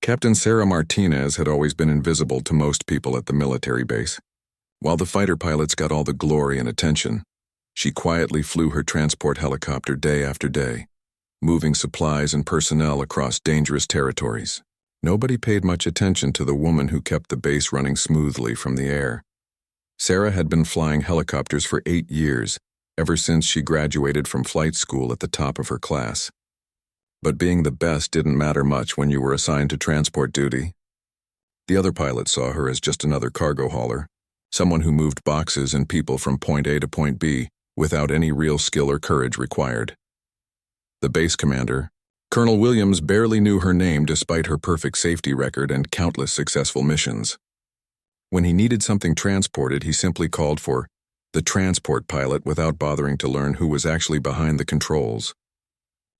Captain Sarah Martinez had always been invisible to most people at the military base. While the fighter pilots got all the glory and attention, she quietly flew her transport helicopter day after day, moving supplies and personnel across dangerous territories. Nobody paid much attention to the woman who kept the base running smoothly from the air. Sarah had been flying helicopters for 8 years, ever since she graduated from flight school at the top of her class. But being the best didn't matter much when you were assigned to transport duty. The other pilots saw her as just another cargo hauler, someone who moved boxes and people from point A to point B without any real skill or courage required. The base commander, Colonel Williams, barely knew her name despite her perfect safety record and countless successful missions. When he needed something transported, he simply called for the transport pilot without bothering to learn who was actually behind the controls.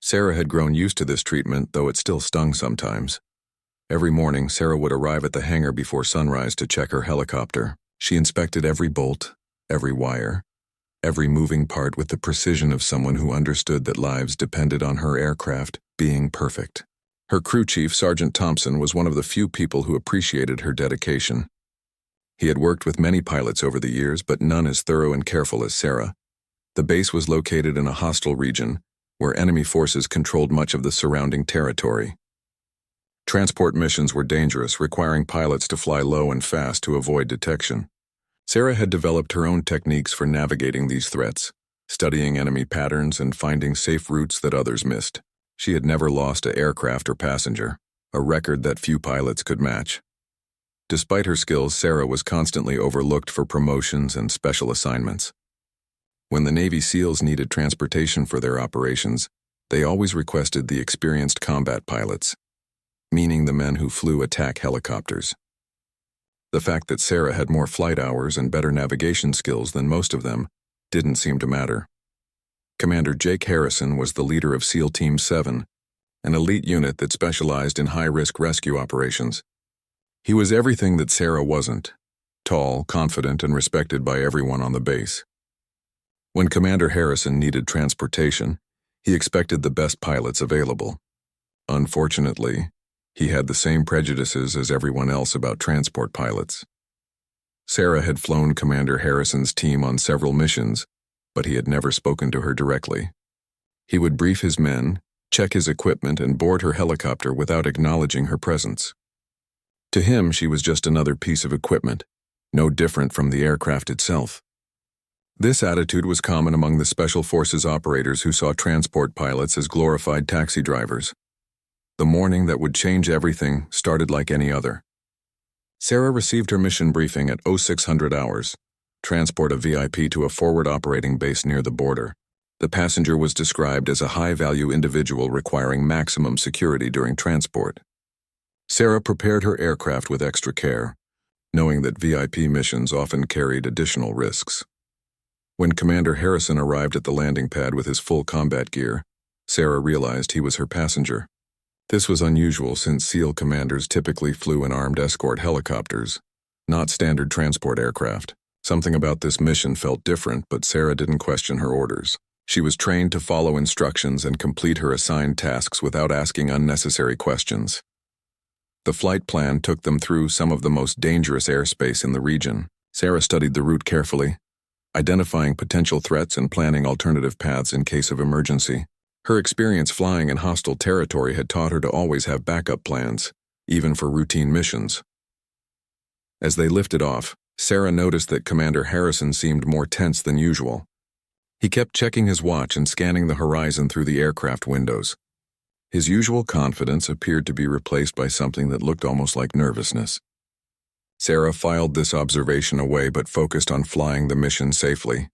Sarah had grown used to this treatment, though it still stung sometimes. Every morning, Sarah would arrive at the hangar before sunrise to check her helicopter. She inspected every bolt, every wire, every moving part with the precision of someone who understood that lives depended on her aircraft being perfect. Her crew chief, Sergeant Thompson, was one of the few people who appreciated her dedication. He had worked with many pilots over the years, but none as thorough and careful as Sarah. The base was located in a hostile region, where enemy forces controlled much of the surrounding territory. Transport missions were dangerous, requiring pilots to fly low and fast to avoid detection. Sarah had developed her own techniques for navigating these threats, studying enemy patterns and finding safe routes that others missed. She had never lost an aircraft or passenger, a record that few pilots could match. Despite her skills, Sarah was constantly overlooked for promotions and special assignments. When the Navy SEALs needed transportation for their operations, they always requested the experienced combat pilots, meaning the men who flew attack helicopters. The fact that Sarah had more flight hours and better navigation skills than most of them didn't seem to matter. Commander Jake Harrison was the leader of SEAL Team 7, an elite unit that specialized in high-risk rescue operations. He was everything that Sarah wasn't: tall, confident, and respected by everyone on the base. When Commander Harrison needed transportation, he expected the best pilots available. Unfortunately, he had the same prejudices as everyone else about transport pilots. Sarah had flown Commander Harrison's team on several missions, but he had never spoken to her directly. He would brief his men, check his equipment, and board her helicopter without acknowledging her presence. To him, she was just another piece of equipment, no different from the aircraft itself. This attitude was common among the Special Forces operators who saw transport pilots as glorified taxi drivers. The morning that would change everything started like any other. Sarah received her mission briefing at 0600 hours, transport a VIP to a forward operating base near the border. The passenger was described as a high-value individual requiring maximum security during transport. Sarah prepared her aircraft with extra care, knowing that VIP missions often carried additional risks. When Commander Harrison arrived at the landing pad with his full combat gear, Sarah realized he was her passenger. This was unusual since SEAL commanders typically flew in armed escort helicopters, not standard transport aircraft. Something about this mission felt different, but Sarah didn't question her orders. She was trained to follow instructions and complete her assigned tasks without asking unnecessary questions. The flight plan took them through some of the most dangerous airspace in the region. Sarah studied the route carefully, identifying potential threats and planning alternative paths in case of emergency. Her experience flying in hostile territory had taught her to always have backup plans, even for routine missions. As they lifted off, Sarah noticed that Commander Harrison seemed more tense than usual. He kept checking his watch and scanning the horizon through the aircraft windows. His usual confidence appeared to be replaced by something that looked almost like nervousness. Sarah filed this observation away but focused on flying the mission safely.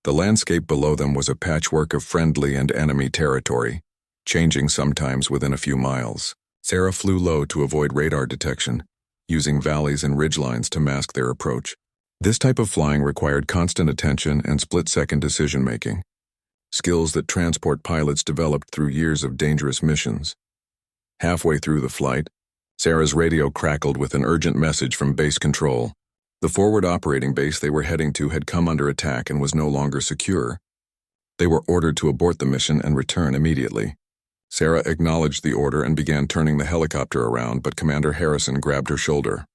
The landscape below them was a patchwork of friendly and enemy territory, changing sometimes within a few miles. Sarah flew low to avoid radar detection, using valleys and ridgelines to mask their approach. This type of flying required constant attention and split-second decision-making, skills that transport pilots developed through years of dangerous missions. Halfway through the flight, Sarah's radio crackled with an urgent message from base control. The forward operating base they were heading to had come under attack and was no longer secure. They were ordered to abort the mission and return immediately. Sarah acknowledged the order and began turning the helicopter around, but Commander Harrison grabbed her shoulder.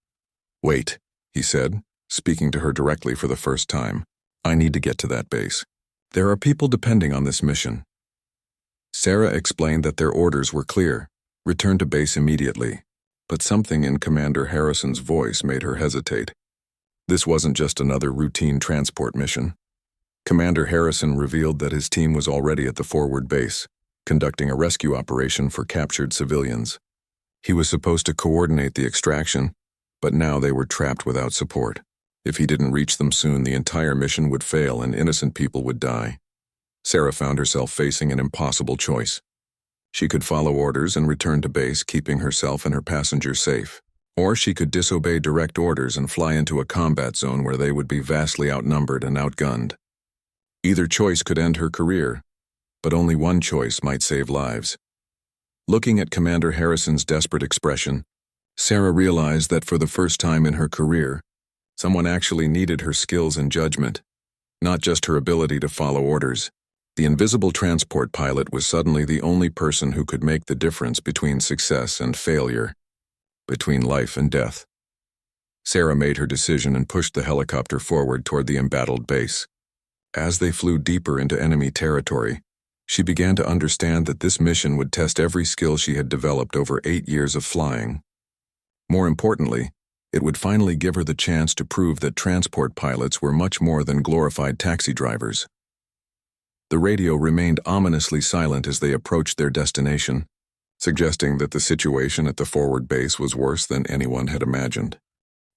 "Wait," he said, speaking to her directly for the first time. "I need to get to that base. There are people depending on this mission." Sarah explained that their orders were clear: return to base immediately. But something in Commander Harrison's voice made her hesitate. This wasn't just another routine transport mission. Commander Harrison revealed that his team was already at the forward base, conducting a rescue operation for captured civilians. He was supposed to coordinate the extraction, but now they were trapped without support. If he didn't reach them soon, the entire mission would fail and innocent people would die. Sarah found herself facing an impossible choice. She could follow orders and return to base, keeping herself and her passengers safe. Or she could disobey direct orders and fly into a combat zone where they would be vastly outnumbered and outgunned. Either choice could end her career, but only one choice might save lives. Looking at Commander Harrison's desperate expression, Sarah realized that for the first time in her career, someone actually needed her skills and judgment, not just her ability to follow orders. The invisible transport pilot was suddenly the only person who could make the difference between success and failure, between life and death. Sarah made her decision and pushed the helicopter forward toward the embattled base. As they flew deeper into enemy territory, she began to understand that this mission would test every skill she had developed over 8 years of flying. More importantly, it would finally give her the chance to prove that transport pilots were much more than glorified taxi drivers. The radio remained ominously silent as they approached their destination, suggesting that the situation at the forward base was worse than anyone had imagined.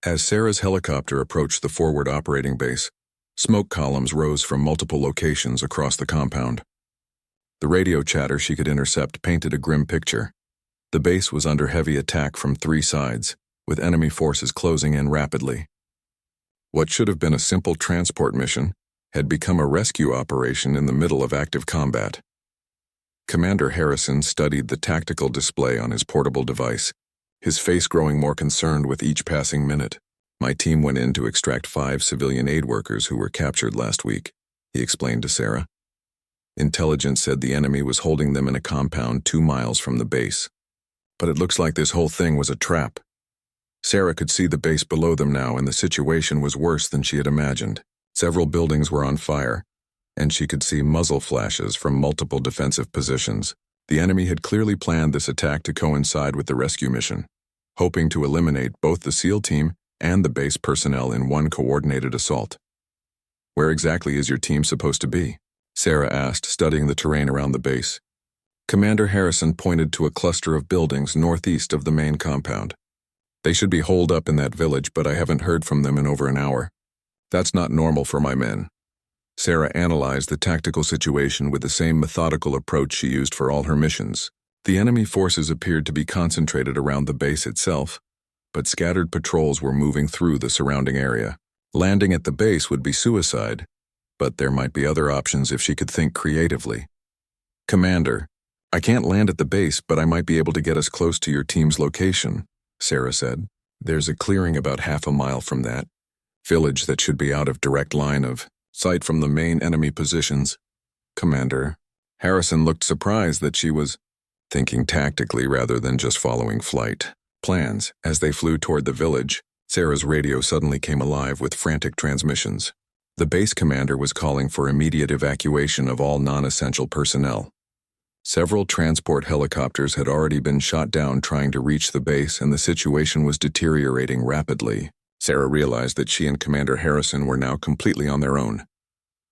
As Sarah's helicopter approached the forward operating base, smoke columns rose from multiple locations across the compound. The radio chatter she could intercept painted a grim picture. The base was under heavy attack from 3 sides, with enemy forces closing in rapidly. What should have been a simple transport mission had become a rescue operation in the middle of active combat. Commander Harrison studied the tactical display on his portable device, his face growing more concerned with each passing minute. "My team went in to extract 5 civilian aid workers who were captured last week," he explained to Sarah. "Intelligence said the enemy was holding them in a compound 2 miles from the base. But it looks like this whole thing was a trap." Sarah could see the base below them now, and the situation was worse than she had imagined. Several buildings were on fire, and she could see muzzle flashes from multiple defensive positions. The enemy had clearly planned this attack to coincide with the rescue mission, hoping to eliminate both the SEAL team and the base personnel in one coordinated assault. "Where exactly is your team supposed to be?" Sarah asked, studying the terrain around the base. Commander Harrison pointed to a cluster of buildings northeast of the main compound. "They should be holed up in that village, but I haven't heard from them in over an hour. That's not normal for my men." Sarah analyzed the tactical situation with the same methodical approach she used for all her missions. The enemy forces appeared to be concentrated around the base itself, but scattered patrols were moving through the surrounding area. Landing at the base would be suicide, but there might be other options if she could think creatively. "Commander, I can't land at the base, but I might be able to get us close to your team's location," Sarah said. "There's a clearing about half a mile from that village that should be out of direct line of sight from the main enemy positions." "Commander." Harrison looked surprised that she was thinking tactically rather than just following flight plans. As they flew toward the village, Sarah's radio suddenly came alive with frantic transmissions. The base commander was calling for immediate evacuation of all non-essential personnel. Several transport helicopters had already been shot down trying to reach the base, and the situation was deteriorating rapidly. Sarah realized that she and Commander Harrison were now completely on their own.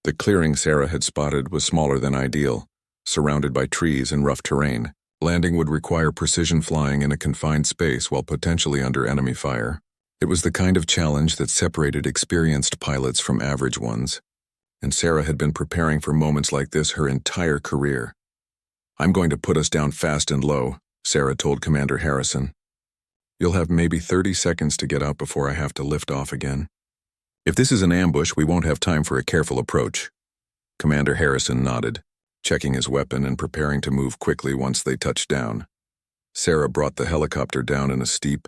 The clearing Sarah had spotted was smaller than ideal, surrounded by trees and rough terrain. Landing would require precision flying in a confined space while potentially under enemy fire. It was the kind of challenge that separated experienced pilots from average ones, and Sarah had been preparing for moments like this her entire career. "I'm going to put us down fast and low," Sarah told Commander Harrison. "You'll have maybe 30 seconds to get out before I have to lift off again. If this is an ambush, we won't have time for a careful approach." Commander Harrison nodded, checking his weapon and preparing to move quickly once they touched down. Sarah brought the helicopter down in a steep,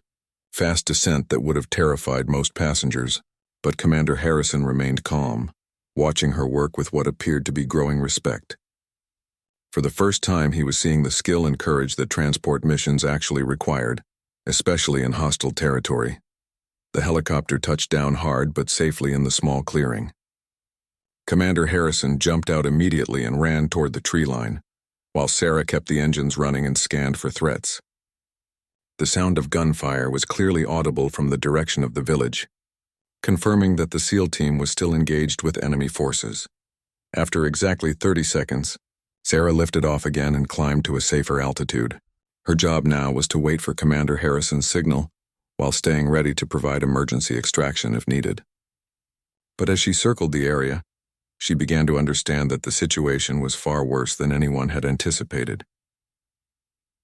fast descent that would have terrified most passengers, but Commander Harrison remained calm, watching her work with what appeared to be growing respect. For the first time, he was seeing the skill and courage that transport missions actually required, especially in hostile territory. The helicopter touched down hard but safely in the small clearing. Commander Harrison jumped out immediately and ran toward the tree line, while Sarah kept the engines running and scanned for threats. The sound of gunfire was clearly audible from the direction of the village, confirming that the SEAL team was still engaged with enemy forces. After exactly 30 seconds, Sarah lifted off again and climbed to a safer altitude. Her job now was to wait for Commander Harrison's signal while staying ready to provide emergency extraction if needed. But as she circled the area, she began to understand that the situation was far worse than anyone had anticipated.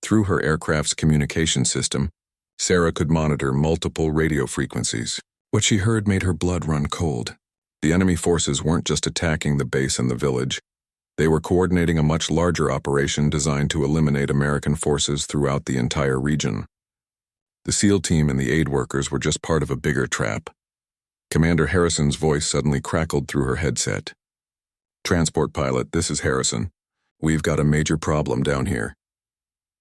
Through her aircraft's communication system, Sarah could monitor multiple radio frequencies. What she heard made her blood run cold. The enemy forces weren't just attacking the base and the village. They were coordinating a much larger operation designed to eliminate American forces throughout the entire region. The SEAL team and the aid workers were just part of a bigger trap. Commander Harrison's voice suddenly crackled through her headset. "Transport pilot, this is Harrison. We've got a major problem down here."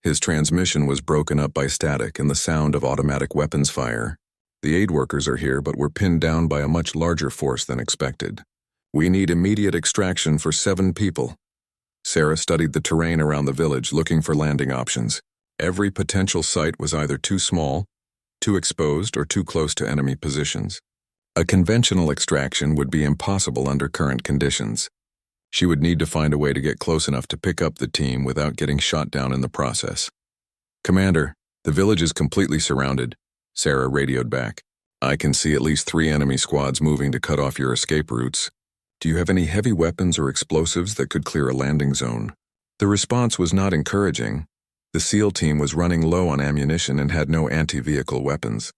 His transmission was broken up by static and the sound of automatic weapons fire. "The aid workers are here, but we're pinned down by a much larger force than expected. We need immediate extraction for 7 people." Sarah studied the terrain around the village, looking for landing options. Every potential site was either too small, too exposed, or too close to enemy positions. A conventional extraction would be impossible under current conditions. She would need to find a way to get close enough to pick up the team without getting shot down in the process. "Commander, the village is completely surrounded," Sarah radioed back. "I can see at least 3 enemy squads moving to cut off your escape routes. Do you have any heavy weapons or explosives that could clear a landing zone?" The response was not encouraging. The SEAL team was running low on ammunition and had no anti-vehicle weapons.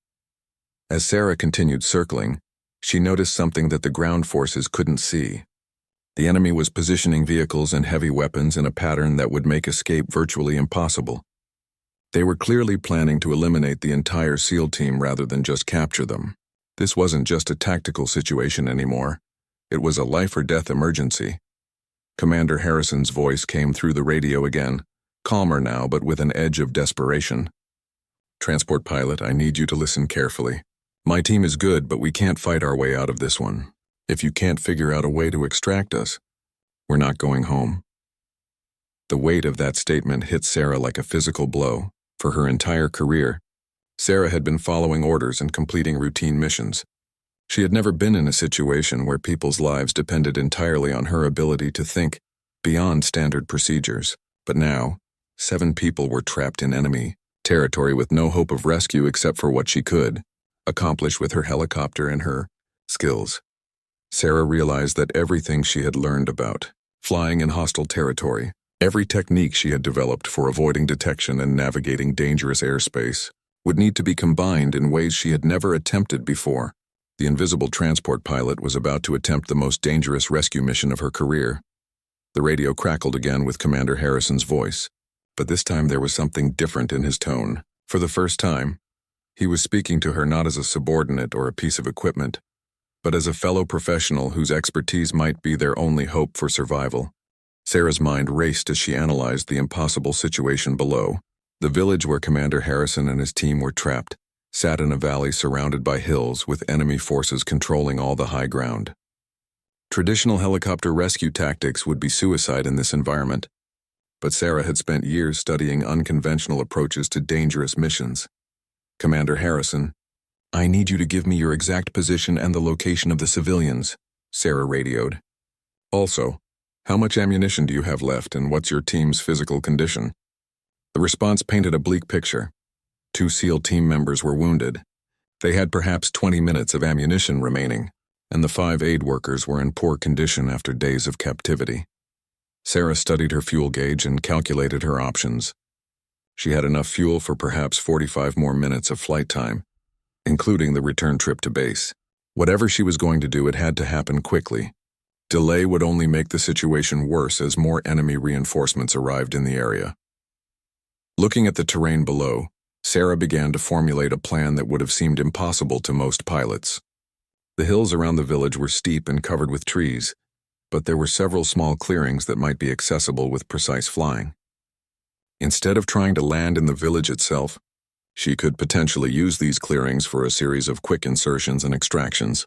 As Sarah continued circling, she noticed something that the ground forces couldn't see. The enemy was positioning vehicles and heavy weapons in a pattern that would make escape virtually impossible. They were clearly planning to eliminate the entire SEAL team rather than just capture them. This wasn't just a tactical situation anymore. It was a life-or-death emergency. Commander Harrison's voice came through the radio again, calmer now but with an edge of desperation. "Transport pilot, I need you to listen carefully. My team is good, but we can't fight our way out of this one. If you can't figure out a way to extract us, we're not going home." The weight of that statement hit Sarah like a physical blow. For her entire career, Sarah had been following orders and completing routine missions. She had never been in a situation where people's lives depended entirely on her ability to think beyond standard procedures. But now, 7 people were trapped in enemy territory with no hope of rescue except for what she could accomplish with her helicopter and her skills. Sarah realized that everything she had learned about flying in hostile territory, every technique she had developed for avoiding detection and navigating dangerous airspace, would need to be combined in ways she had never attempted before. The invisible transport pilot was about to attempt the most dangerous rescue mission of her career. The radio crackled again with Commander Harrison's voice, but this time there was something different in his tone. For the first time, he was speaking to her not as a subordinate or a piece of equipment, but as a fellow professional whose expertise might be their only hope for survival. Sarah's mind raced as she analyzed the impossible situation below. The village where Commander Harrison and his team were trapped sat in a valley surrounded by hills with enemy forces controlling all the high ground. Traditional helicopter rescue tactics would be suicide in this environment, but Sarah had spent years studying unconventional approaches to dangerous missions. "Commander Harrison, I need you to give me your exact position and the location of the civilians," Sarah radioed. "Also, how much ammunition do you have left and what's your team's physical condition?" The response painted a bleak picture. 2 SEAL team members were wounded. They had perhaps 20 minutes of ammunition remaining, and the 5 aid workers were in poor condition after days of captivity. Sarah studied her fuel gauge and calculated her options. She had enough fuel for perhaps 45 more minutes of flight time, including the return trip to base. Whatever she was going to do, it had to happen quickly. Delay would only make the situation worse as more enemy reinforcements arrived in the area. Looking at the terrain below, Sarah began to formulate a plan that would have seemed impossible to most pilots. The hills around the village were steep and covered with trees, but there were several small clearings that might be accessible with precise flying. Instead of trying to land in the village itself, she could potentially use these clearings for a series of quick insertions and extractions.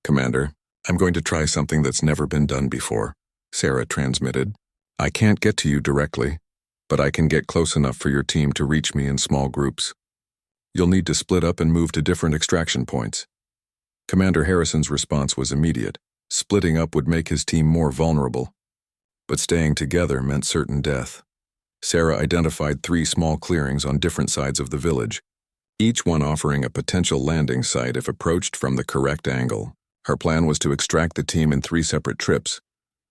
"Commander, I'm going to try something that's never been done before," Sarah transmitted. "I can't get to you directly, but I can get close enough for your team to reach me in small groups. You'll need to split up and move to different extraction points." Commander Harrison's response was immediate. Splitting up would make his team more vulnerable, but staying together meant certain death. Sarah identified 3 small clearings on different sides of the village, each one offering a potential landing site if approached from the correct angle. Her plan was to extract the team in 3 separate trips,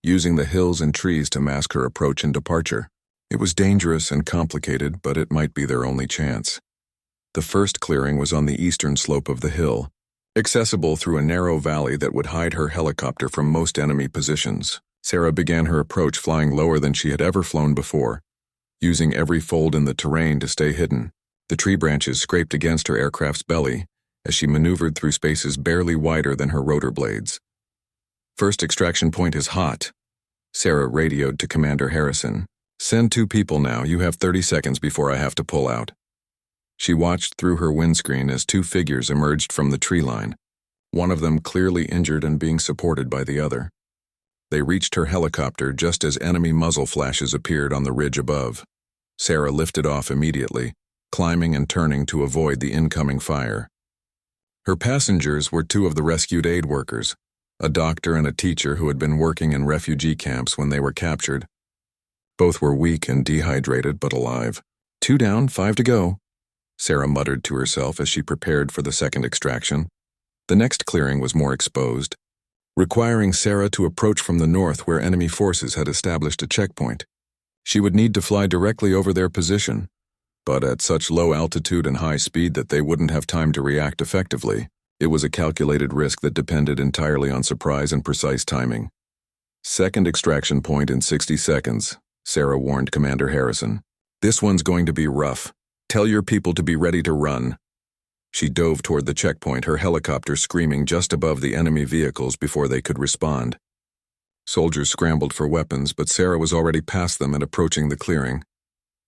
using the hills and trees to mask her approach and departure. It was dangerous and complicated, but it might be their only chance. The first clearing was on the eastern slope of the hill, accessible through a narrow valley that would hide her helicopter from most enemy positions. Sarah began her approach flying lower than she had ever flown before, using every fold in the terrain to stay hidden. The tree branches scraped against her aircraft's belly as she maneuvered through spaces barely wider than her rotor blades. "First extraction point is hot," Sarah radioed to Commander Harrison. "Send 2 people now. You have 30 seconds before I have to pull out." She watched through her windscreen as 2 figures emerged from the tree line, one of them clearly injured and being supported by the other. They reached her helicopter just as enemy muzzle flashes appeared on the ridge above. Sarah lifted off immediately, climbing and turning to avoid the incoming fire. Her passengers were 2 of the rescued aid workers, a doctor and a teacher who had been working in refugee camps when they were captured. Both were weak and dehydrated but alive. 2 down, 5 to go," Sarah muttered to herself as she prepared for the second extraction. The next clearing was more exposed, requiring Sarah to approach from the north where enemy forces had established a checkpoint. She would need to fly directly over their position, but at such low altitude and high speed that they wouldn't have time to react effectively. It was a calculated risk that depended entirely on surprise and precise timing. "Second extraction point in 60 seconds, Sarah warned Commander Harrison. "This one's going to be rough. Tell your people to be ready to run." She dove toward the checkpoint, her helicopter screaming just above the enemy vehicles before they could respond. Soldiers scrambled for weapons, but Sarah was already past them and approaching the clearing.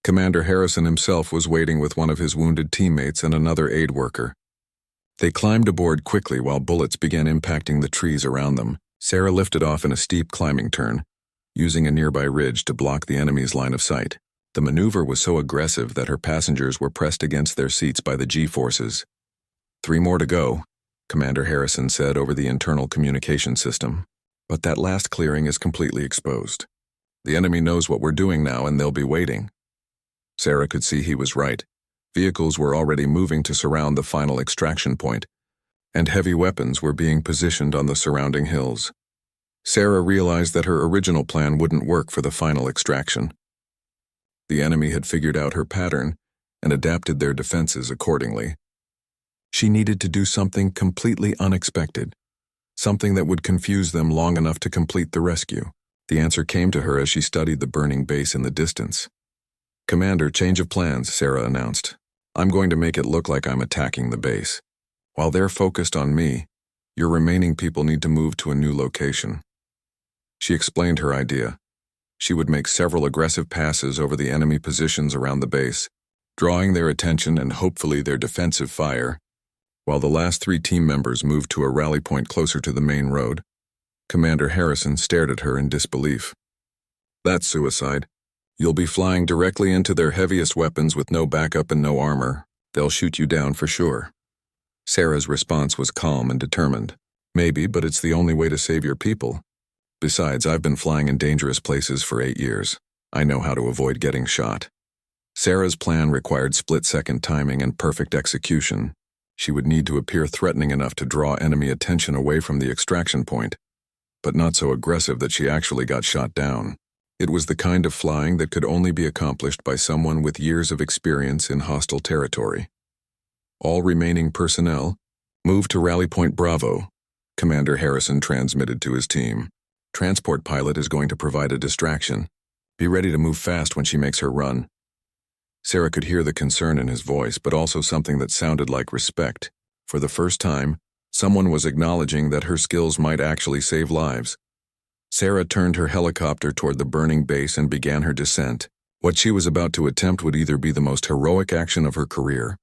Commander Harrison himself was waiting with one of his wounded teammates and another aid worker. They climbed aboard quickly while bullets began impacting the trees around them. Sarah lifted off in a steep climbing turn, using a nearby ridge to block the enemy's line of sight. The maneuver was so aggressive that her passengers were pressed against their seats by the G-forces. 3 more to go, Commander Harrison said over the internal communication system. "But that last clearing is completely exposed. The enemy knows what we're doing now and they'll be waiting." Sarah could see he was right. Vehicles were already moving to surround the final extraction point, and heavy weapons were being positioned on the surrounding hills. Sarah realized that her original plan wouldn't work for the final extraction. The enemy had figured out her pattern and adapted their defenses accordingly. She needed to do something completely unexpected, something that would confuse them long enough to complete the rescue. The answer came to her as she studied the burning base in the distance. "Commander, change of plans," Sarah announced. "I'm going to make it look like I'm attacking the base. While they're focused on me, your remaining people need to move to a new location." She explained her idea. She would make several aggressive passes over the enemy positions around the base, drawing their attention and hopefully their defensive fire, while the last 3 team members moved to a rally point closer to the main road. Commander Harrison stared at her in disbelief. "That's suicide. You'll be flying directly into their heaviest weapons with no backup and no armor. They'll shoot you down for sure." Sarah's response was calm and determined. "Maybe, but it's the only way to save your people. Besides, I've been flying in dangerous places for 8 years. I know how to avoid getting shot." Sarah's plan required split-second timing and perfect execution. She would need to appear threatening enough to draw enemy attention away from the extraction point, but not so aggressive that she actually got shot down. It was the kind of flying that could only be accomplished by someone with years of experience in hostile territory. "All remaining personnel, move to Rally Point Bravo," Commander Harrison transmitted to his team. "Transport pilot is going to provide a distraction. Be ready to move fast when she makes her run." Sarah could hear the concern in his voice, but also something that sounded like respect. For the first time, someone was acknowledging that her skills might actually save lives. Sarah turned her helicopter toward the burning base and began her descent. What she was about to attempt would either be the most heroic action of her career,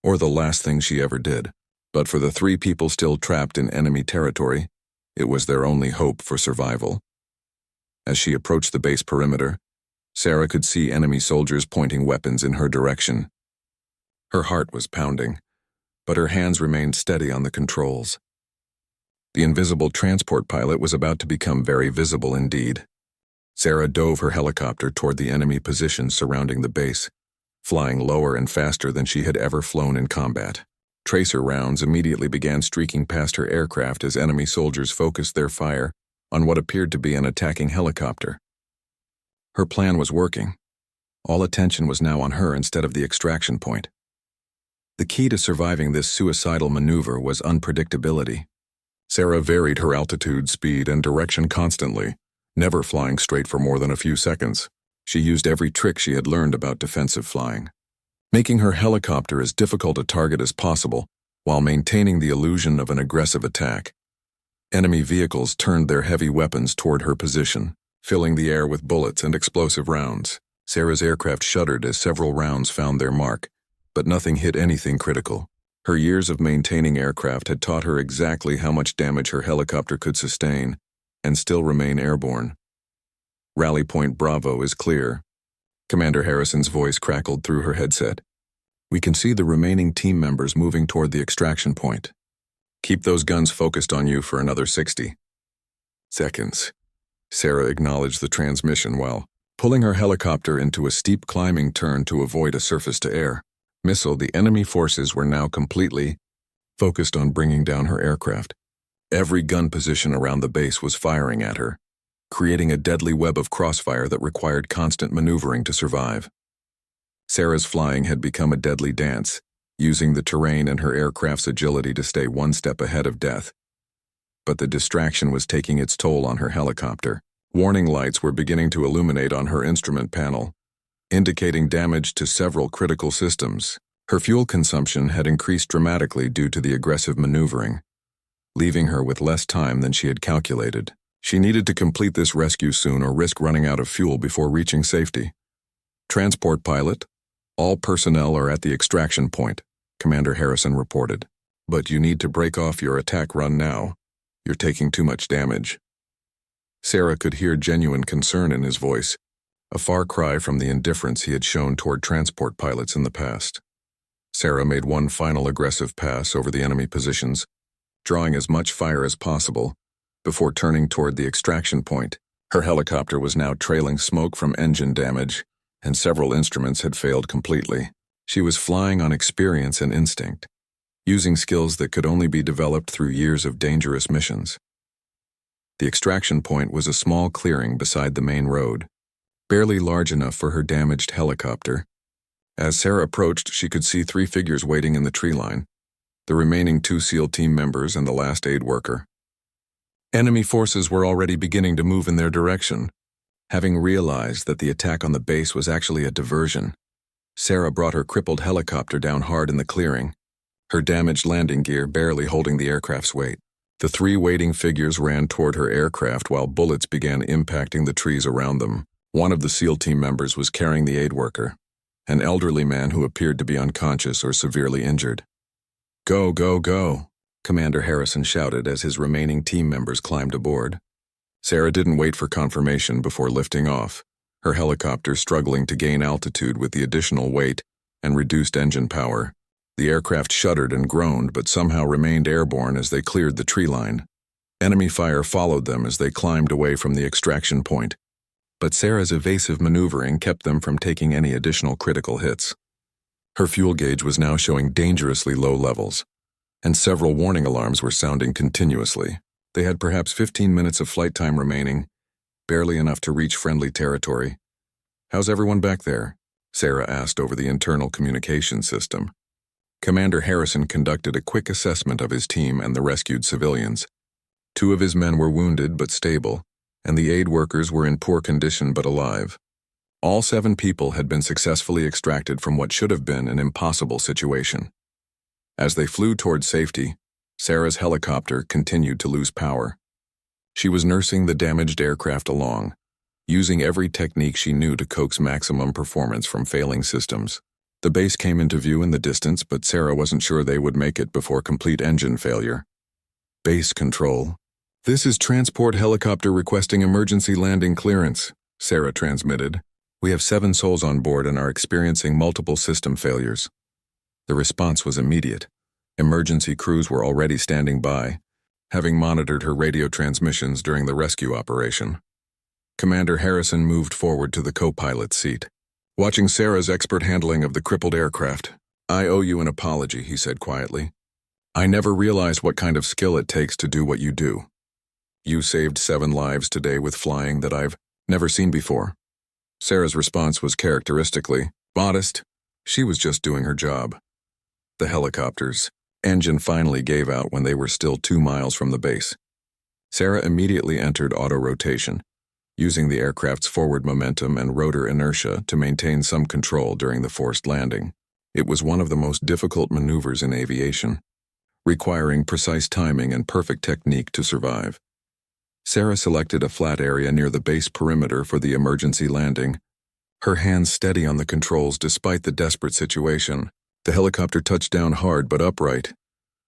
or the last thing she ever did. But for the 3 people still trapped in enemy territory, it was their only hope for survival. As she approached the base perimeter, Sarah could see enemy soldiers pointing weapons in her direction. Her heart was pounding, but her hands remained steady on the controls. The invisible transport pilot was about to become very visible indeed. Sarah dove her helicopter toward the enemy positions surrounding the base, flying lower and faster than she had ever flown in combat. Tracer rounds immediately began streaking past her aircraft as enemy soldiers focused their fire on what appeared to be an attacking helicopter. Her plan was working. All attention was now on her instead of the extraction point. The key to surviving this suicidal maneuver was unpredictability. Sarah varied her altitude, speed, and direction constantly, never flying straight for more than a few seconds. She used every trick she had learned about defensive flying, making her helicopter as difficult a target as possible while maintaining the illusion of an aggressive attack. Enemy vehicles turned their heavy weapons toward her position, filling the air with bullets and explosive rounds. Sarah's aircraft shuddered as several rounds found their mark, but nothing hit anything critical. Her years of maintaining aircraft had taught her exactly how much damage her helicopter could sustain and still remain airborne. Rally Point Bravo is clear. Commander Harrison's voice crackled through her headset. We can see the remaining team members moving toward the extraction point. Keep those guns focused on you for another 60 seconds. Sarah acknowledged the transmission while pulling her helicopter into a steep climbing turn to avoid a surface-to-air missile. The enemy forces were now completely focused on bringing down her aircraft. Every gun position around the base was firing at her, creating a deadly web of crossfire that required constant maneuvering to survive. Sarah's flying had become a deadly dance, using the terrain and her aircraft's agility to stay one step ahead of death. But the distraction was taking its toll on her helicopter. Warning lights were beginning to illuminate on her instrument panel, indicating damage to several critical systems. Her fuel consumption had increased dramatically due to the aggressive maneuvering, leaving her with less time than she had calculated. She needed to complete this rescue soon or risk running out of fuel before reaching safety. Transport pilot, all personnel are at the extraction point, Commander Harrison reported. But you need to break off your attack run now. You're taking too much damage. Sarah could hear genuine concern in his voice, a far cry from the indifference he had shown toward transport pilots in the past. Sarah made one final aggressive pass over the enemy positions, drawing as much fire as possible, before turning toward the extraction point. Her helicopter was now trailing smoke from engine damage, and several instruments had failed completely. She was flying on experience and instinct, using skills that could only be developed through years of dangerous missions. The extraction point was a small clearing beside the main road, barely large enough for her damaged helicopter. As Sarah approached, she could see 3 figures waiting in the tree line, the remaining 2 SEAL team members and the last aid worker. Enemy forces were already beginning to move in their direction. Having realized that the attack on the base was actually a diversion, Sarah brought her crippled helicopter down hard in the clearing, her damaged landing gear barely holding the aircraft's weight. The 3 waiting figures ran toward her aircraft while bullets began impacting the trees around them. One of the SEAL team members was carrying the aid worker, an elderly man who appeared to be unconscious or severely injured. Go, go, go, Commander Harrison shouted as his remaining team members climbed aboard. Sarah didn't wait for confirmation before lifting off, her helicopter struggling to gain altitude with the additional weight and reduced engine power. The aircraft shuddered and groaned but somehow remained airborne as they cleared the tree line. Enemy fire followed them as they climbed away from the extraction point, but Sarah's evasive maneuvering kept them from taking any additional critical hits. Her fuel gauge was now showing dangerously low levels, and several warning alarms were sounding continuously. They had perhaps 15 minutes of flight time remaining, barely enough to reach friendly territory. How's everyone back there? Sarah asked over the internal communication system. Commander Harrison conducted a quick assessment of his team and the rescued civilians. 2 of his men were wounded but stable, and the aid workers were in poor condition but alive. All 7 people had been successfully extracted from what should have been an impossible situation. As they flew toward safety, Sarah's helicopter continued to lose power. She was nursing the damaged aircraft along, using every technique she knew to coax maximum performance from failing systems. The base came into view in the distance, but Sarah wasn't sure they would make it before complete engine failure. Base control. "This is transport helicopter requesting emergency landing clearance," Sarah transmitted. "We have 7 souls on board and are experiencing multiple system failures." The response was immediate. Emergency crews were already standing by, having monitored her radio transmissions during the rescue operation. Commander Harrison moved forward to the co-pilot's seat. Watching Sarah's expert handling of the crippled aircraft, "I owe you an apology," he said quietly. "I never realized what kind of skill it takes to do what you do. You saved 7 lives today with flying that I've never seen before." Sarah's response was characteristically modest. She was just doing her job. The helicopter's engine finally gave out when they were still 2 miles from the base. Sarah immediately entered auto-rotation, using the aircraft's forward momentum and rotor inertia to maintain some control during the forced landing. It was one of the most difficult maneuvers in aviation, requiring precise timing and perfect technique to survive. Sarah selected a flat area near the base perimeter for the emergency landing, her hands steady on the controls despite the desperate situation. The helicopter touched down hard but upright,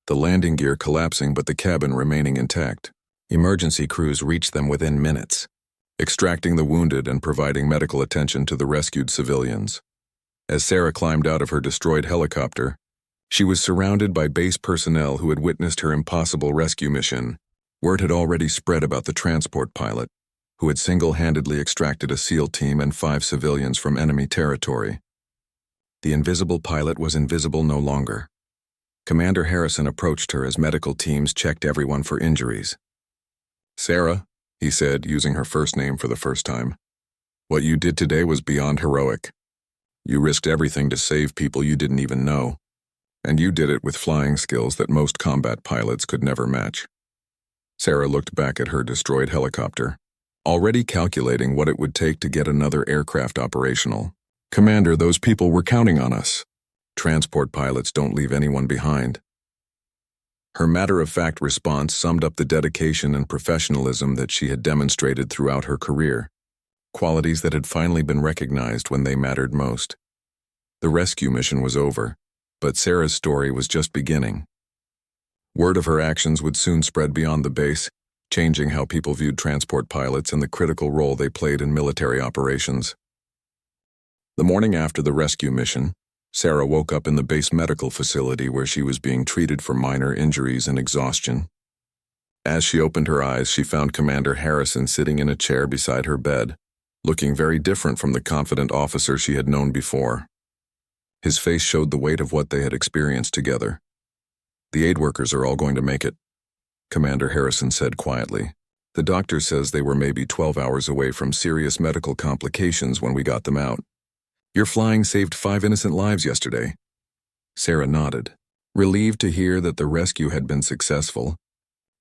the landing gear collapsing but the cabin remaining intact. Emergency crews reached them within minutes, extracting the wounded and providing medical attention to the rescued civilians. As Sarah climbed out of her destroyed helicopter, she was surrounded by base personnel who had witnessed her impossible rescue mission. Word had already spread about the transport pilot, who had single-handedly extracted a SEAL team and 5 civilians from enemy territory. The invisible pilot was invisible no longer. Commander Harrison approached her as medical teams checked everyone for injuries. "Sarah," he said, using her first name for the first time, "what you did today was beyond heroic. You risked everything to save people you didn't even know, and you did it with flying skills that most combat pilots could never match." Sarah looked back at her destroyed helicopter, already calculating what it would take to get another aircraft operational. "Commander, those people were counting on us. Transport pilots don't leave anyone behind." Her matter-of-fact response summed up the dedication and professionalism that she had demonstrated throughout her career, qualities that had finally been recognized when they mattered most. The rescue mission was over, but Sarah's story was just beginning. Word of her actions would soon spread beyond the base, changing how people viewed transport pilots and the critical role they played in military operations. The morning after the rescue mission, Sarah woke up in the base medical facility where she was being treated for minor injuries and exhaustion. As she opened her eyes, she found Commander Harrison sitting in a chair beside her bed, looking very different from the confident officer she had known before. His face showed the weight of what they had experienced together. "The aid workers are all going to make it," Commander Harrison said quietly. "The doctor says they were maybe 12 hours away from serious medical complications when we got them out. Your flying saved 5 innocent lives yesterday." Sarah nodded, relieved to hear that the rescue had been successful,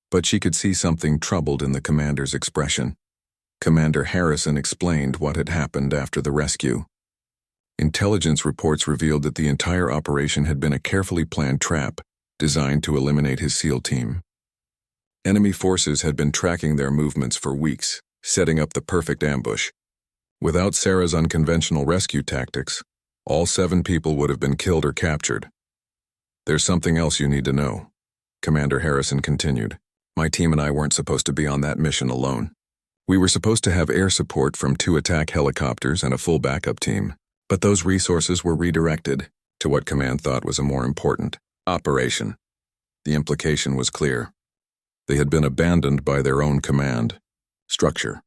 but she could see something troubled in the commander's expression. Commander Harrison explained what had happened after the rescue. Intelligence reports revealed that the entire operation had been a carefully planned trap designed to eliminate his SEAL team. Enemy forces had been tracking their movements for weeks, setting up the perfect ambush. Without Sarah's unconventional rescue tactics, all 7 people would have been killed or captured. "There's something else you need to know," Commander Harrison continued. "My team and I weren't supposed to be on that mission alone. We were supposed to have air support from 2 attack helicopters and a full backup team, but those resources were redirected to what Command thought was a more important operation." The implication was clear. They had been abandoned by their own command structure.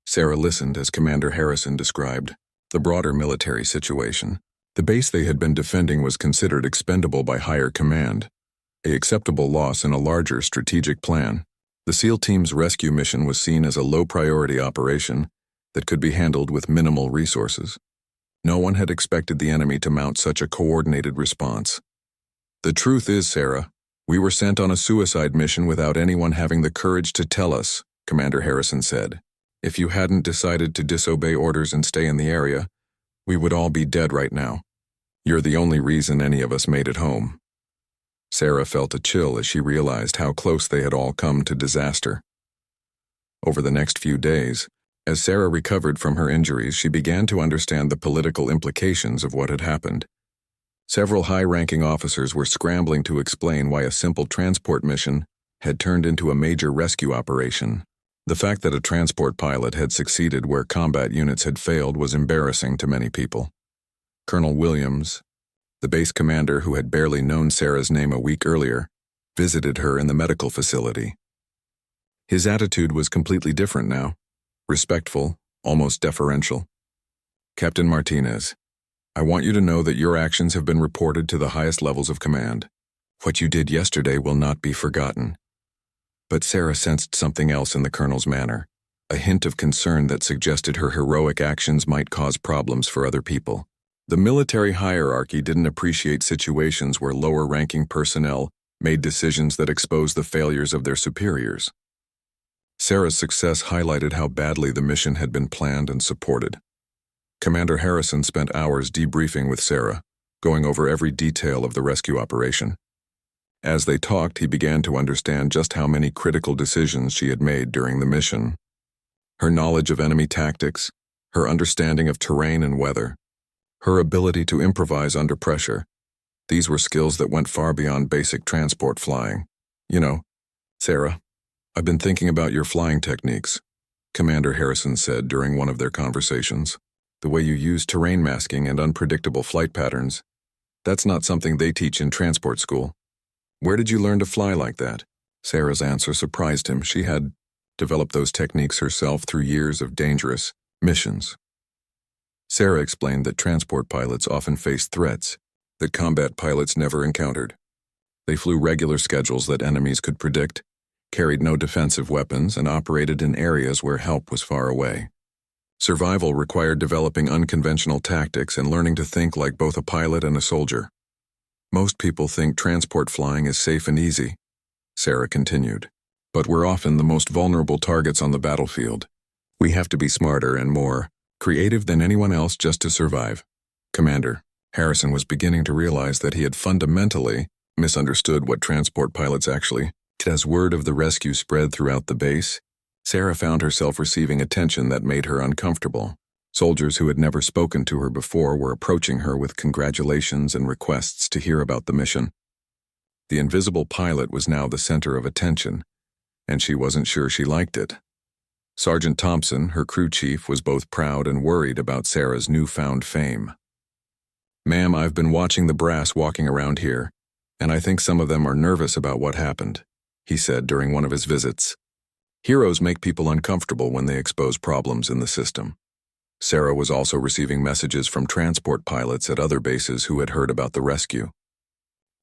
Sarah listened as Commander Harrison described the broader military situation. The base they had been defending was considered expendable by higher command, an acceptable loss in a larger strategic plan. The SEAL team's rescue mission was seen as a low-priority operation that could be handled with minimal resources. No one had expected the enemy to mount such a coordinated response. "The truth is, Sarah, we were sent on a suicide mission without anyone having the courage to tell us," Commander Harrison said. "If you hadn't decided to disobey orders and stay in the area, we would all be dead right now. You're the only reason any of us made it home." Sarah felt a chill as she realized how close they had all come to disaster. Over the next few days, as Sarah recovered from her injuries, she began to understand the political implications of what had happened. Several high-ranking officers were scrambling to explain why a simple transport mission had turned into a major rescue operation. The fact that a transport pilot had succeeded where combat units had failed was embarrassing to many people. Colonel Williams, the base commander who had barely known Sarah's name a week earlier, visited her in the medical facility. His attitude was completely different now, respectful, almost deferential. "Captain Martinez, I want you to know that your actions have been reported to the highest levels of command. What you did yesterday will not be forgotten." But Sarah sensed something else in the colonel's manner, a hint of concern that suggested her heroic actions might cause problems for other people. The military hierarchy didn't appreciate situations where lower-ranking personnel made decisions that exposed the failures of their superiors. Sarah's success highlighted how badly the mission had been planned and supported. Commander Harrison spent hours debriefing with Sarah, going over every detail of the rescue operation. As they talked, he began to understand just how many critical decisions she had made during the mission. Her knowledge of enemy tactics, her understanding of terrain and weather, her ability to improvise under pressure. These were skills that went far beyond basic transport flying. "You know, Sarah, I've been thinking about your flying techniques," Commander Harrison said during one of their conversations. "The way you use terrain masking and unpredictable flight patterns, that's not something they teach in transport school. Where did you learn to fly like that?" Sarah's answer surprised him. She had developed those techniques herself through years of dangerous missions. Sarah explained that transport pilots often faced threats that combat pilots never encountered. They flew regular schedules that enemies could predict, carried no defensive weapons, and operated in areas where help was far away. Survival required developing unconventional tactics and learning to think like both a pilot and a soldier. "Most people think transport flying is safe and easy," Sarah continued, "but we're often the most vulnerable targets on the battlefield. We have to be smarter and more creative than anyone else just to survive." Commander Harrison was beginning to realize that he had fundamentally misunderstood what transport pilots actually did. As word of the rescue spread throughout the base, Sarah found herself receiving attention that made her uncomfortable. Soldiers who had never spoken to her before were approaching her with congratulations and requests to hear about the mission. The invisible pilot was now the center of attention, and she wasn't sure she liked it. Sergeant Thompson, her crew chief, was both proud and worried about Sarah's newfound fame. "Ma'am, I've been watching the brass walking around here, and I think some of them are nervous about what happened," he said during one of his visits. "Heroes make people uncomfortable when they expose problems in the system." Sarah was also receiving messages from transport pilots at other bases who had heard about the rescue.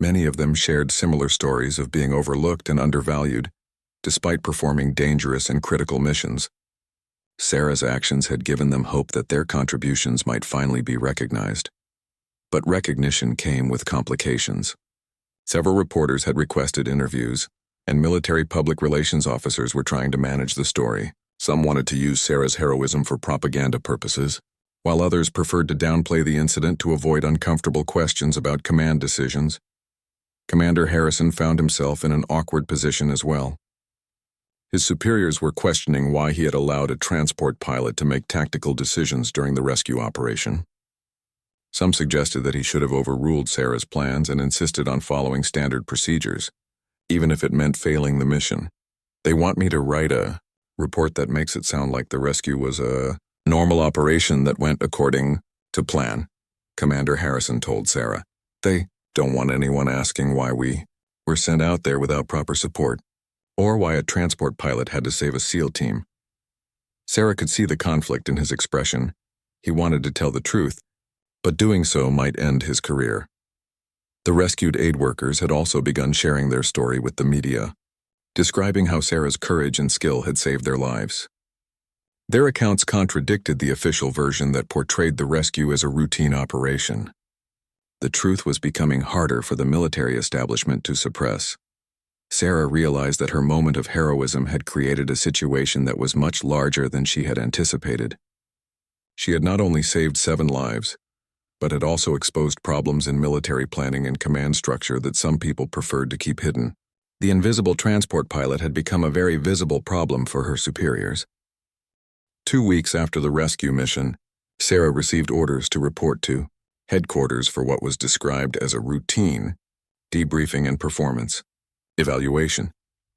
Many of them shared similar stories of being overlooked and undervalued, despite performing dangerous and critical missions. Sarah's actions had given them hope that their contributions might finally be recognized. But recognition came with complications. Several reporters had requested interviews, and military public relations officers were trying to manage the story. Some wanted to use Sarah's heroism for propaganda purposes, while others preferred to downplay the incident to avoid uncomfortable questions about command decisions. Commander Harrison found himself in an awkward position as well. His superiors were questioning why he had allowed a transport pilot to make tactical decisions during the rescue operation. Some suggested that he should have overruled Sarah's plans and insisted on following standard procedures, even if it meant failing the mission. "They want me to write a report that makes it sound like the rescue was a normal operation that went according to plan," Commander Harrison told Sarah. "They don't want anyone asking why we were sent out there without proper support, or why a transport pilot had to save a SEAL team." Sarah could see the conflict in his expression. He wanted to tell the truth, but doing so might end his career. The rescued aid workers had also begun sharing their story with the media, describing how Sarah's courage and skill had saved their lives. Their accounts contradicted the official version that portrayed the rescue as a routine operation. The truth was becoming harder for the military establishment to suppress. Sarah realized that her moment of heroism had created a situation that was much larger than she had anticipated. She had not only saved 7 lives, but had also exposed problems in military planning and command structure that some people preferred to keep hidden. The invisible transport pilot had become a very visible problem for her superiors. 2 weeks after the rescue mission, Sarah received orders to report to headquarters for what was described as a routine debriefing and performance evaluation.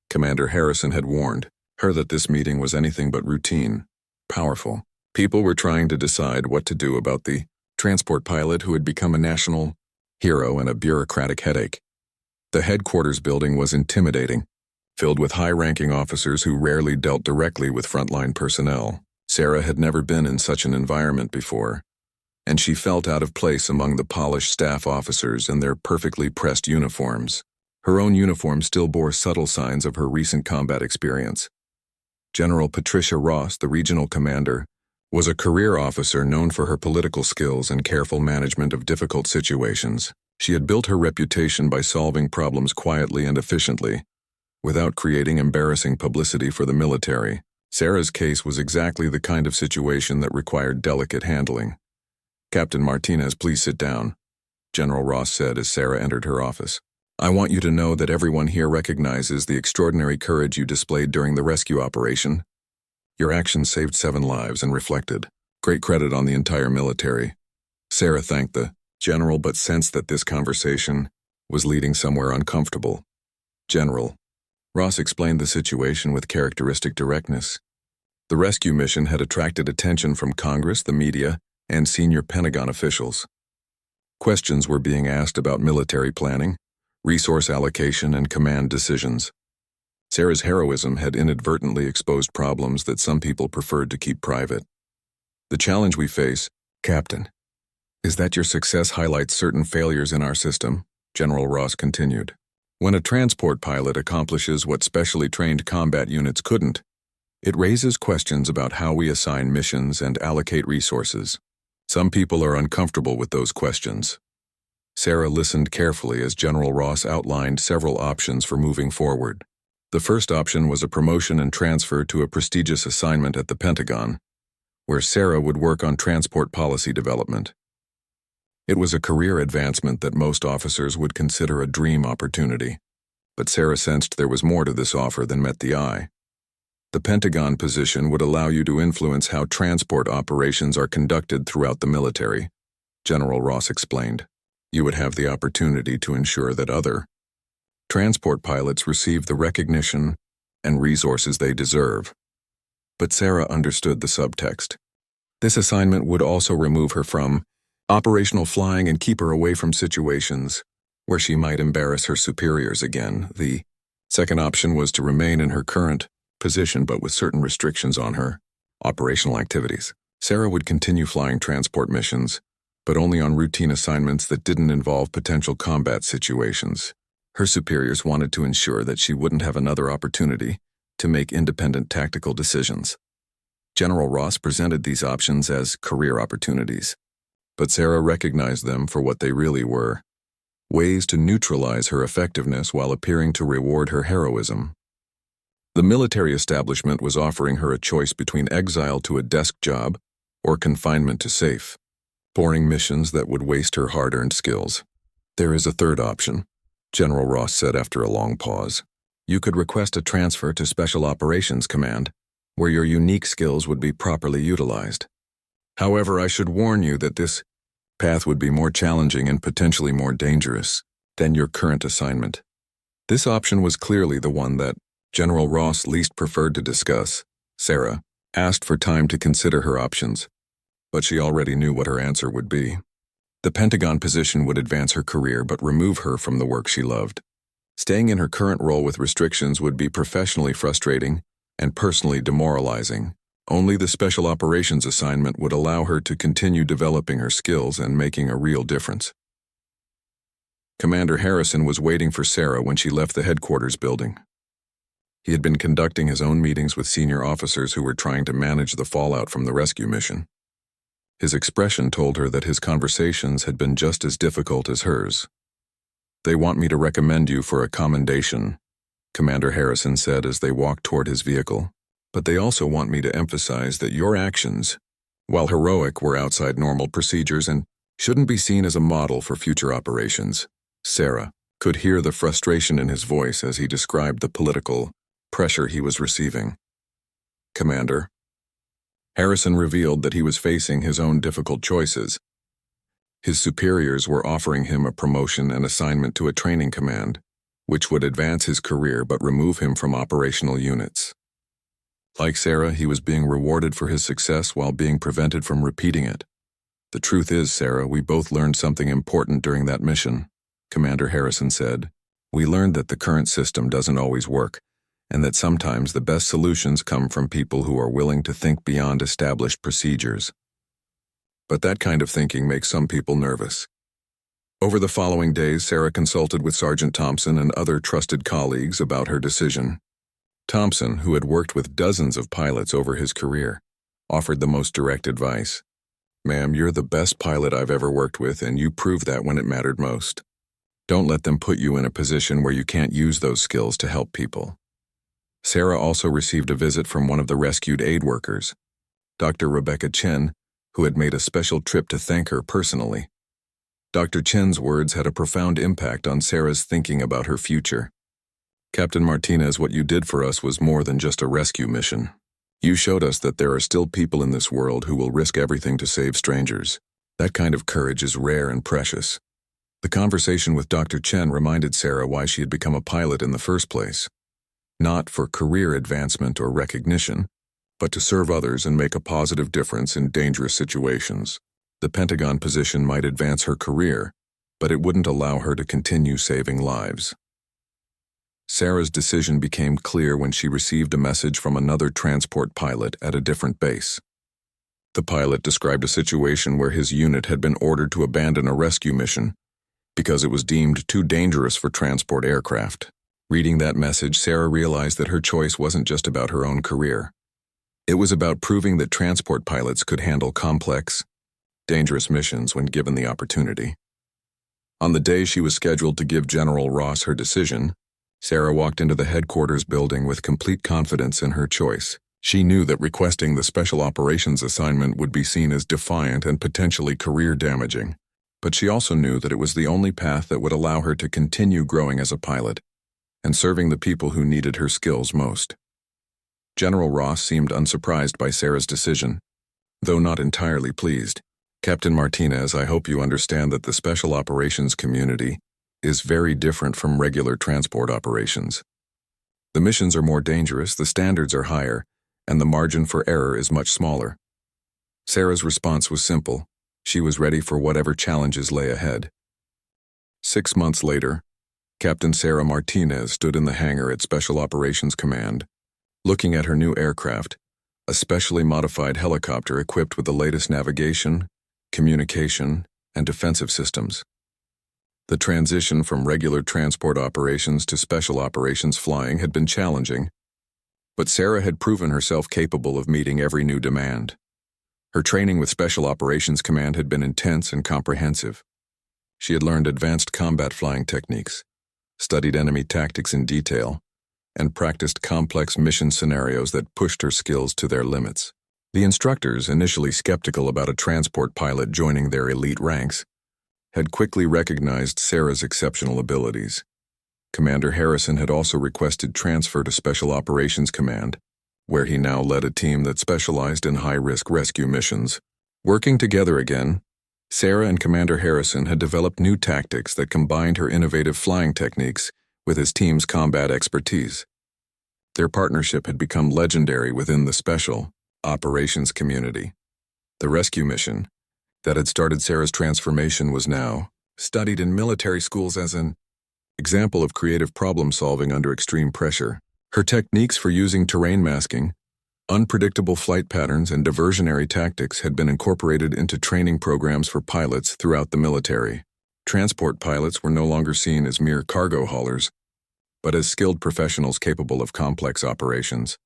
Commander Harrison had warned her that this meeting was anything but routine. Powerful. People were trying to decide what to do about the transport pilot who had become a national hero and a bureaucratic headache. The headquarters building was intimidating, filled with high-ranking officers who rarely dealt directly with frontline personnel. Sarah had never been in such an environment before, and she felt out of place among the polished staff officers in their perfectly pressed uniforms. Her own uniform still bore subtle signs of her recent combat experience. General Patricia Ross, the regional commander, was a career officer known for her political skills and careful management of difficult situations. She had built her reputation by solving problems quietly and efficiently, without creating embarrassing publicity for the military. Sarah's case was exactly the kind of situation that required delicate handling. "Captain Martinez, please sit down," General Ross said as Sarah entered her office. "I want you to know that everyone here recognizes the extraordinary courage you displayed during the rescue operation. Your actions saved 7 lives and reflected great credit on the entire military." Sarah thanked the general but sensed that this conversation was leading somewhere uncomfortable. "General," Ross explained the situation with characteristic directness. The rescue mission had attracted attention from Congress, the media, and senior Pentagon officials. Questions were being asked about military planning, resource allocation, and command decisions. Sarah's heroism had inadvertently exposed problems that some people preferred to keep private. "The challenge we face, Captain, is that your success highlights certain failures in our system," General Ross continued. "When a transport pilot accomplishes what specially trained combat units couldn't, it raises questions about how we assign missions and allocate resources. Some people are uncomfortable with those questions." Sarah listened carefully as General Ross outlined several options for moving forward. The first option was a promotion and transfer to a prestigious assignment at the Pentagon, where Sarah would work on transport policy development. It was a career advancement that most officers would consider a dream opportunity, but Sarah sensed there was more to this offer than met the eye. The Pentagon position would allow you to influence how transport operations are conducted throughout the military, General Ross explained. You would have the opportunity to ensure that other transport pilots receive the recognition and resources they deserve. But Sarah understood the subtext. This assignment would also remove her from operational flying and keep her away from situations where she might embarrass her superiors again. The second option was to remain in her current position but with certain restrictions on her operational activities. Sarah would continue flying transport missions, but only on routine assignments that didn't involve potential combat situations. Her superiors wanted to ensure that she wouldn't have another opportunity to make independent tactical decisions. General Ross presented these options as career opportunities, but Sarah recognized them for what they really were: ways to neutralize her effectiveness while appearing to reward her heroism. The military establishment was offering her a choice between exile to a desk job or confinement to safe, boring missions that would waste her hard-earned skills. "There is a third option," General Ross said after a long pause. "You could request a transfer to Special Operations Command, where your unique skills would be properly utilized. However, I should warn you that this path would be more challenging and potentially more dangerous than your current assignment." This option was clearly the one that General Ross least preferred to discuss. Sarah asked for time to consider her options, but she already knew what her answer would be. The Pentagon position would advance her career but remove her from the work she loved. Staying in her current role with restrictions would be professionally frustrating and personally demoralizing. Only the Special Operations assignment would allow her to continue developing her skills and making a real difference. Commander Harrison was waiting for Sarah when she left the headquarters building. He had been conducting his own meetings with senior officers who were trying to manage the fallout from the rescue mission. His expression told her that his conversations had been just as difficult as hers. "They want me to recommend you for a commendation," Commander Harrison said as they walked toward his vehicle. "But they also want me to emphasize that your actions, while heroic, were outside normal procedures and shouldn't be seen as a model for future operations." Sarah could hear the frustration in his voice as he described the political pressure he was receiving. "Commander." Harrison revealed that he was facing his own difficult choices. His superiors were offering him a promotion and assignment to a training command, which would advance his career but remove him from operational units. Like Sarah, he was being rewarded for his success while being prevented from repeating it. "The truth is, Sarah, we both learned something important during that mission," Commander Harrison said. "We learned that the current system doesn't always work, and that sometimes the best solutions come from people who are willing to think beyond established procedures. But that kind of thinking makes some people nervous." Over the following days, Sarah consulted with Sergeant Thompson and other trusted colleagues about her decision. Thompson, who had worked with dozens of pilots over his career, offered the most direct advice. "Ma'am, you're the best pilot I've ever worked with, and you proved that when it mattered most. Don't let them put you in a position where you can't use those skills to help people." Sarah also received a visit from one of the rescued aid workers, Dr. Rebecca Chen, who had made a special trip to thank her personally. Dr. Chen's words had a profound impact on Sarah's thinking about her future. "Captain Martinez, what you did for us was more than just a rescue mission. You showed us that there are still people in this world who will risk everything to save strangers. That kind of courage is rare and precious." The conversation with Dr. Chen reminded Sarah why she had become a pilot in the first place. Not for career advancement or recognition, but to serve others and make a positive difference in dangerous situations. The Pentagon position might advance her career, but it wouldn't allow her to continue saving lives. Sarah's decision became clear when she received a message from another transport pilot at a different base. The pilot described a situation where his unit had been ordered to abandon a rescue mission because it was deemed too dangerous for transport aircraft. Reading that message, Sarah realized that her choice wasn't just about her own career. It was about proving that transport pilots could handle complex, dangerous missions when given the opportunity. On the day she was scheduled to give General Ross her decision, Sarah walked into the headquarters building with complete confidence in her choice. She knew that requesting the Special Operations assignment would be seen as defiant and potentially career-damaging, but she also knew that it was the only path that would allow her to continue growing as a pilot and serving the people who needed her skills most. General Ross seemed unsurprised by Sarah's decision, though not entirely pleased. "Captain Martinez, I hope you understand that the Special Operations community is very different from regular transport operations. The missions are more dangerous, the standards are higher, and the margin for error is much smaller." Sarah's response was simple. She was ready for whatever challenges lay ahead. 6 months later, Captain Sarah Martinez stood in the hangar at Special Operations Command, looking at her new aircraft, a specially modified helicopter equipped with the latest navigation, communication, and defensive systems. The transition from regular transport operations to special operations flying had been challenging, but Sarah had proven herself capable of meeting every new demand. Her training with Special Operations Command had been intense and comprehensive. She had learned advanced combat flying techniques, studied enemy tactics in detail, and practiced complex mission scenarios that pushed her skills to their limits. The instructors, initially skeptical about a transport pilot joining their elite ranks, had quickly recognized Sarah's exceptional abilities. Commander Harrison had also requested transfer to Special Operations Command, where he now led a team that specialized in high-risk rescue missions. Working together again, Sarah and Commander Harrison had developed new tactics that combined her innovative flying techniques with his team's combat expertise. Their partnership had become legendary within the Special Operations community. The rescue mission that had started Sarah's transformation was now studied in military schools as an example of creative problem-solving under extreme pressure. Her techniques for using terrain masking, unpredictable flight patterns, and diversionary tactics had been incorporated into training programs for pilots throughout the military. Transport pilots were no longer seen as mere cargo haulers, but as skilled professionals capable of complex operations.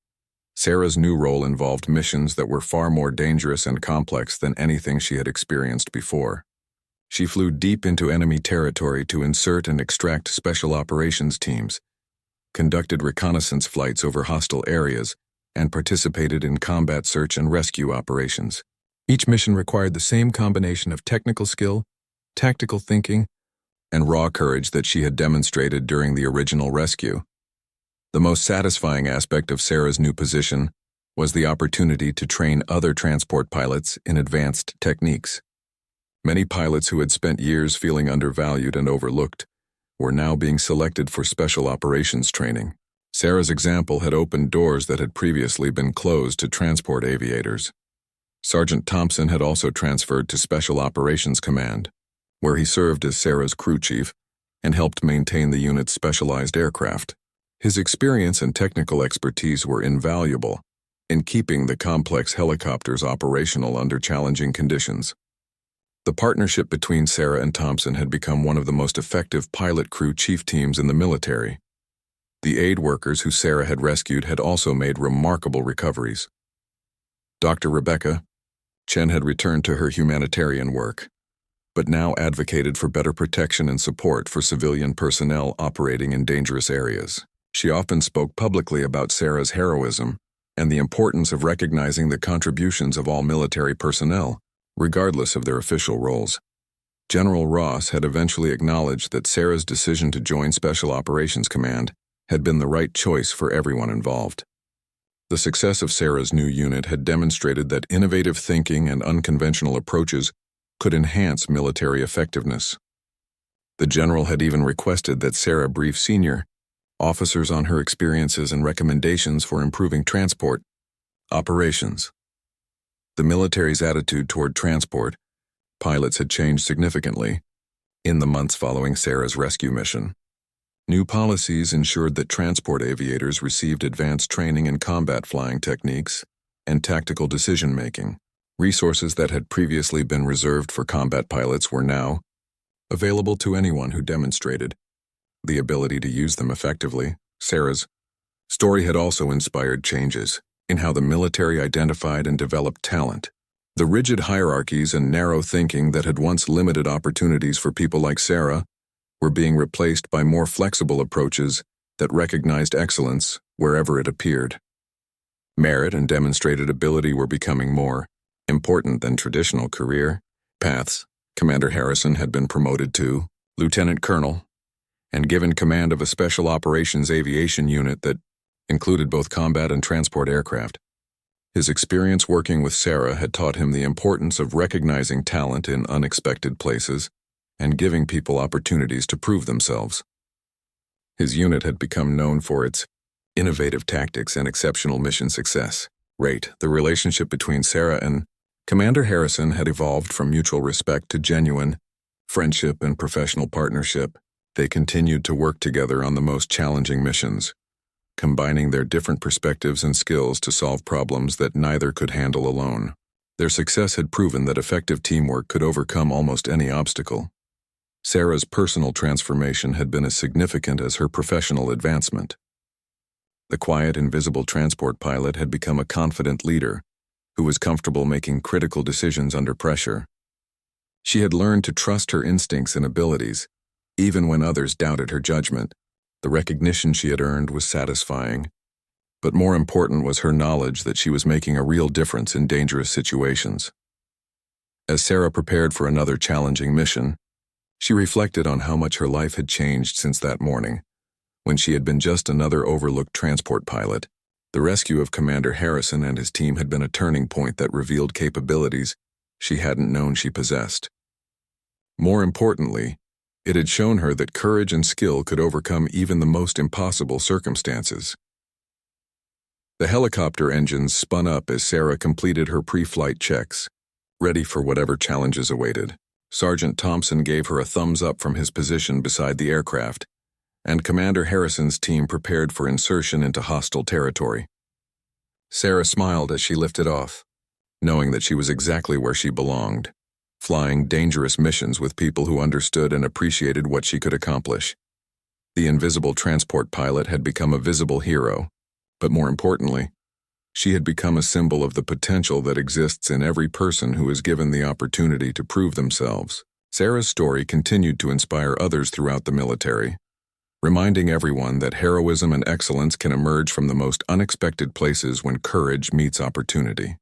Sarah's new role involved missions that were far more dangerous and complex than anything she had experienced before. She flew deep into enemy territory to insert and extract special operations teams, conducted reconnaissance flights over hostile areas, and participated in combat search and rescue operations. Each mission required the same combination of technical skill, tactical thinking, and raw courage that she had demonstrated during the original rescue. The most satisfying aspect of Sarah's new position was the opportunity to train other transport pilots in advanced techniques. Many pilots who had spent years feeling undervalued and overlooked were now being selected for special operations training. Sarah's example had opened doors that had previously been closed to transport aviators. Sergeant Thompson had also transferred to Special Operations Command, where he served as Sarah's crew chief and helped maintain the unit's specialized aircraft. His experience and technical expertise were invaluable in keeping the complex helicopters operational under challenging conditions. The partnership between Sarah and Thompson had become one of the most effective pilot crew chief teams in the military. The aid workers who Sarah had rescued had also made remarkable recoveries. Dr. Rebecca Chen had returned to her humanitarian work, but now advocated for better protection and support for civilian personnel operating in dangerous areas. She often spoke publicly about Sarah's heroism and the importance of recognizing the contributions of all military personnel, regardless of their official roles. General Ross had eventually acknowledged that Sarah's decision to join Special Operations Command had been the right choice for everyone involved. The success of Sarah's new unit had demonstrated that innovative thinking and unconventional approaches could enhance military effectiveness. The general had even requested that Sarah brief senior officers on her experiences and recommendations for improving transport operations. The military's attitude toward transport pilots had changed significantly in the months following Sarah's rescue mission. New policies ensured that transport aviators received advanced training in combat flying techniques and tactical decision-making. Resources that had previously been reserved for combat pilots were now available to anyone who demonstrated the ability to use them effectively. Sarah's story had also inspired changes in how the military identified and developed talent. The rigid hierarchies and narrow thinking that had once limited opportunities for people like Sarah were being replaced by more flexible approaches that recognized excellence wherever it appeared. Merit and demonstrated ability were becoming more important than traditional career paths. Commander Harrison had been promoted to Lieutenant Colonel and given command of a special operations aviation unit that included both combat and transport aircraft. His experience working with Sarah had taught him the importance of recognizing talent in unexpected places and giving people opportunities to prove themselves. His unit had become known for its innovative tactics and exceptional mission success rate. The relationship between Sarah and Commander Harrison had evolved from mutual respect to genuine friendship and professional partnership. They continued to work together on the most challenging missions, combining their different perspectives and skills to solve problems that neither could handle alone. Their success had proven that effective teamwork could overcome almost any obstacle. Sarah's personal transformation had been as significant as her professional advancement. The quiet, invisible transport pilot had become a confident leader who was comfortable making critical decisions under pressure. She had learned to trust her instincts and abilities, even when others doubted her judgment. The recognition she had earned was satisfying, but more important was her knowledge that she was making a real difference in dangerous situations. As Sarah prepared for another challenging mission, she reflected on how much her life had changed since that morning, when she had been just another overlooked transport pilot. The rescue of Commander Harrison and his team had been a turning point that revealed capabilities she hadn't known she possessed. More importantly, it had shown her that courage and skill could overcome even the most impossible circumstances. The helicopter engines spun up as Sarah completed her pre-flight checks, ready for whatever challenges awaited. Sergeant Thompson gave her a thumbs up from his position beside the aircraft, and Commander Harrison's team prepared for insertion into hostile territory. Sarah smiled as she lifted off, knowing that she was exactly where she belonged, flying dangerous missions with people who understood and appreciated what she could accomplish. The invisible transport pilot had become a visible hero, but more importantly, she had become a symbol of the potential that exists in every person who is given the opportunity to prove themselves. Sarah's story continued to inspire others throughout the military, reminding everyone that heroism and excellence can emerge from the most unexpected places when courage meets opportunity.